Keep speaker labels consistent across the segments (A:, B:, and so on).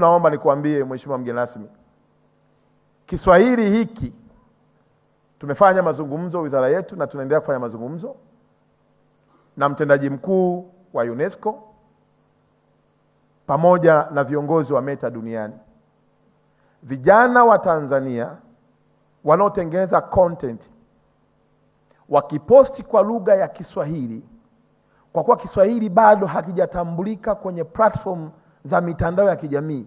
A: Naomba nikuambie Mheshimiwa mgeni rasmi, Kiswahili hiki tumefanya mazungumzo wizara yetu na tunaendelea kufanya mazungumzo na mtendaji mkuu wa UNESCO pamoja na viongozi wa Meta duniani. Vijana wa Tanzania wanaotengeneza content wakiposti kwa lugha ya Kiswahili, kwa kuwa Kiswahili bado hakijatambulika kwenye platform za mitandao ya kijamii,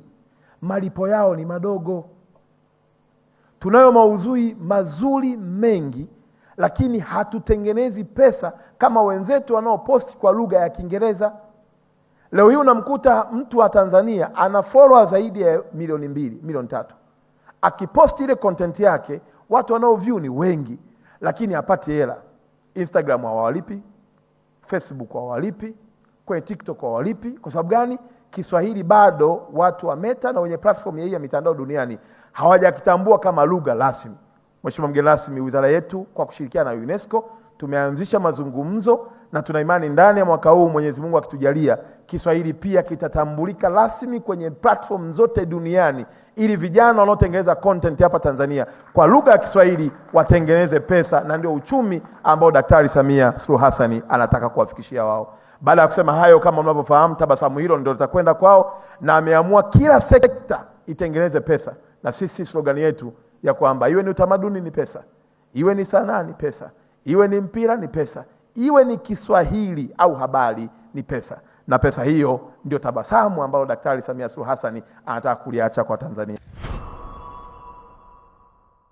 A: malipo yao ni madogo. Tunayo maudhui mazuri mengi, lakini hatutengenezi pesa kama wenzetu wanaoposti kwa lugha ya Kiingereza. Leo hii unamkuta mtu wa Tanzania ana follower zaidi ya milioni 2, milioni 3. Akiposti ile content yake, watu wanao view ni wengi, lakini hapati hela. Instagram hawalipi, Facebook hawalipi, kwa TikTok hawalipi. Kwa sababu gani? Kiswahili bado watu wa Meta na wenye platform ya mitandao duniani hawajakitambua kama lugha rasmi. Mheshimiwa mgeni rasmi, wizara yetu kwa kushirikiana na UNESCO tumeanzisha mazungumzo na tuna imani ndani ya mwaka huu Mwenyezi Mungu akitujalia, Kiswahili pia kitatambulika rasmi kwenye platform zote duniani, ili vijana wanaotengeneza content hapa Tanzania kwa lugha ya Kiswahili watengeneze pesa, na ndio uchumi ambao Daktari Samia Suluhu Hassan anataka kuwafikishia wao. Baada ya kusema hayo, kama mnavyofahamu, tabasamu hilo ndio litakwenda kwao, na ameamua kila sekta itengeneze pesa. Na sisi slogan yetu ya kwamba iwe ni utamaduni ni pesa, iwe ni sanaa ni pesa, iwe ni mpira ni pesa, iwe ni Kiswahili au habari ni pesa. Na pesa hiyo ndio tabasamu ambalo Daktari Samia Suluhu Hassan anataka kuliacha kwa Tanzania.